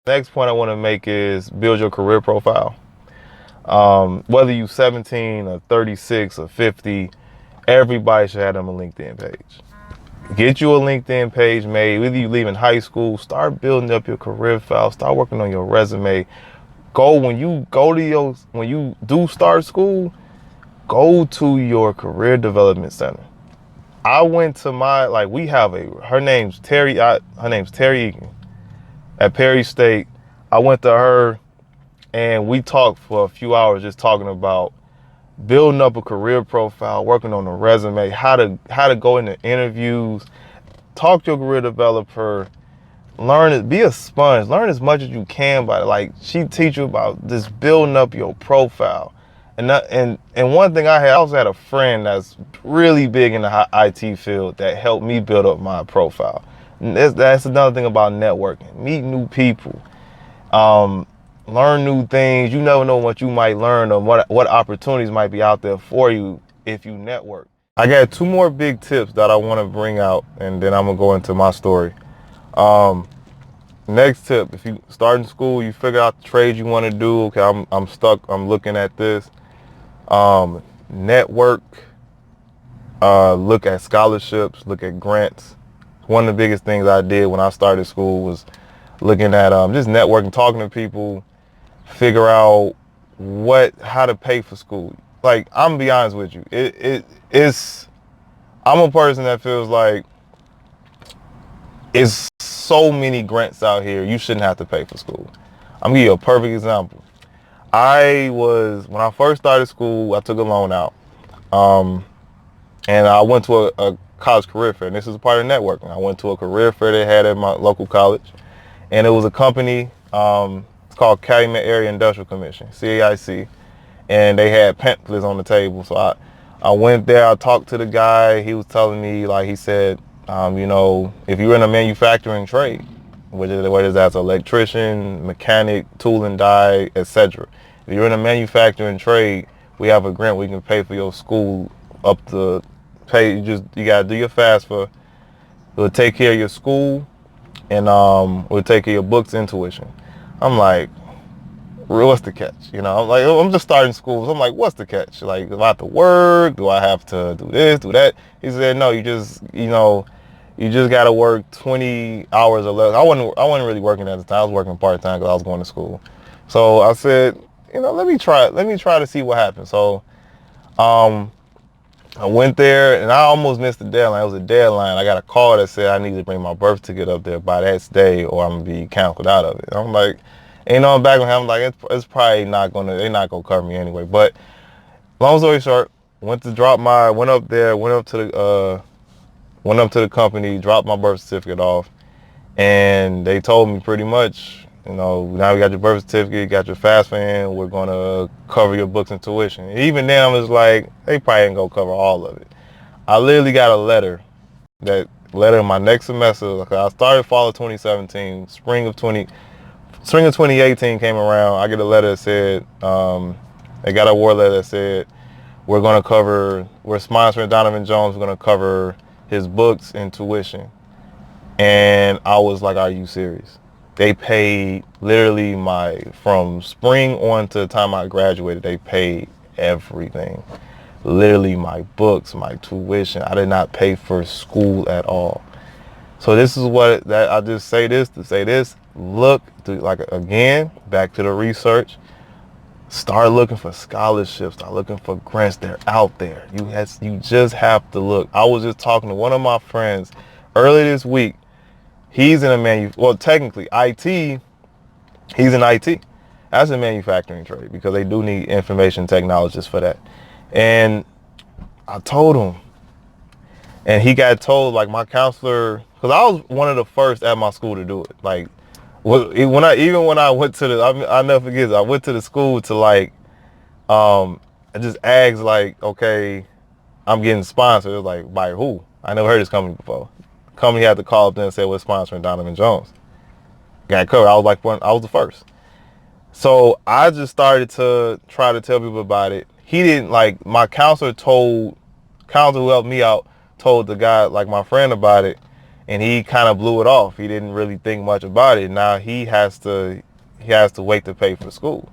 Next point I want to make is build your career profile. Whether you 17 or 36 or 50, everybody should have them a LinkedIn page. Get you a LinkedIn page made. Whether you leaving high school, start building up your career file. Start working on your resume. When you do start school, go to your career development center. I went to we have her name's Terry Egan at Perry State. I went to her and we talked for a few hours just talking about building up a career profile, working on a resume, how to go into interviews, talk to your career developer, learn it, be a sponge, learn as much as you can about it. Like she teach you about just building up your profile. And one thing I also had a friend that's really big in the IT field that helped me build up my profile. And that's another thing about networking. Meet new people. Learn new things. You never know what you might learn or what opportunities might be out there for you if you network. I got two more big tips that I want to bring out, and then I'm gonna go into my story. Um, Next tip: if you start in school, you figure out the trade you want to do. Okay, I'm stuck. I'm looking at this. Network. Look at scholarships. Look at grants. One of the biggest things I did when I started school was looking at just networking, talking to people, figure out how to pay for school. Like, I'm gonna be honest with you, it's I'm a person that feels like it's so many grants out here, you shouldn't have to pay for school. I'm gonna give you a perfect example. When I first started school, I took a loan out, and I went to a college career fair, and this is a part of networking. I went to a career fair they had at my local college, and it was a company. It's called Calumet Area Industrial Commission, CAIC, and they had pamphlets on the table. So I went there. I talked to the guy. He was telling me, like, he said, if you're in a manufacturing trade, whether that's electrician, mechanic, tool and die, etc. If you're in a manufacturing trade, we have a grant we can pay for your school up to pay. You gotta do your FAFSA. We'll take care of your school, and we'll take care of your books and tuition. I'm like, what's the catch? I'm like, I'm just starting school. So I'm like, what's the catch? Like, do I have to work? Do I have to do this, do that? He said, no, you just got to work 20 hours or less. I wasn't really working at the time. I was working part-time because I was going to school. So I said, let me try to see what happens. So um, I went there and I almost missed the deadline. It was a deadline. I got a call that said I need to bring my birth ticket up there by that day or I'm going to be canceled out of it. I'm like, back when I'm like, it's probably they're not going to cover me anyway. But long story short, went up there, went up to the company, dropped my birth certificate off, and they told me pretty much, now you got your birth certificate, you got your FAFSA in, we're going to cover your books and tuition. And even then, I was like, they probably ain't going to cover all of it. I literally got a letter in my next semester. Like, I started fall of 2017, spring of 2018 came around. I get a letter that said, they got a award letter that said, we're sponsoring Donovan Jones, we're going to cover his books and tuition. And I was like, are you serious? They paid literally from spring on to the time I graduated, they paid everything. Literally my books, my tuition. I did not pay for school at all. So this is I just say this to say this. Again, back to the research. Start looking for scholarships. Start looking for grants. They're out there. You just have to look. I was just talking to one of my friends earlier this week. He's in technically IT. He's in IT. That's a manufacturing trade because they do need information technologists for that. And I told him, and he got told, like, my counselor, because I was one of the first at my school to do it. Like, when I went to I never forget, I went to the school to I just asked, like, okay, I'm getting sponsored. It was like, by who? I never heard this company before. The company had to call up there and say, we're sponsoring Donovan Jones. Got covered. I was the first. So I just started to try to tell people about it. He didn't, like, counselor who helped me out told the guy, like my friend, about it. and he kind of blew it off. He didn't really think much about it. Now he has to wait to pay for school,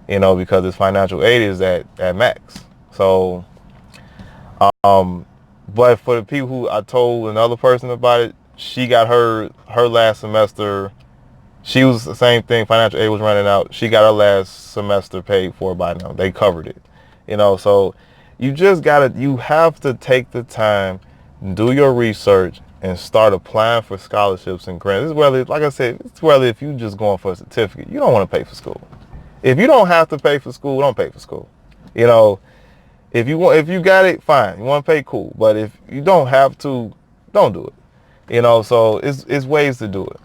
because his financial aid is at max. So, but for the people who I told another person about it, she got her last semester. She was the same thing. Financial aid was running out. She got her last semester paid for by them. They covered it, So you have to take the time, do your research, and start applying for scholarships and grants. It's whether, like I said, it's whether if you just going for a certificate, you don't want to pay for school. If you don't have to pay for school, don't pay for school. If you got it, fine. You want to pay, cool. But if you don't have to, don't do it. So it's ways to do it.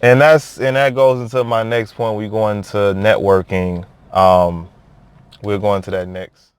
And that goes into my next point. We go into networking. We'll go into that next.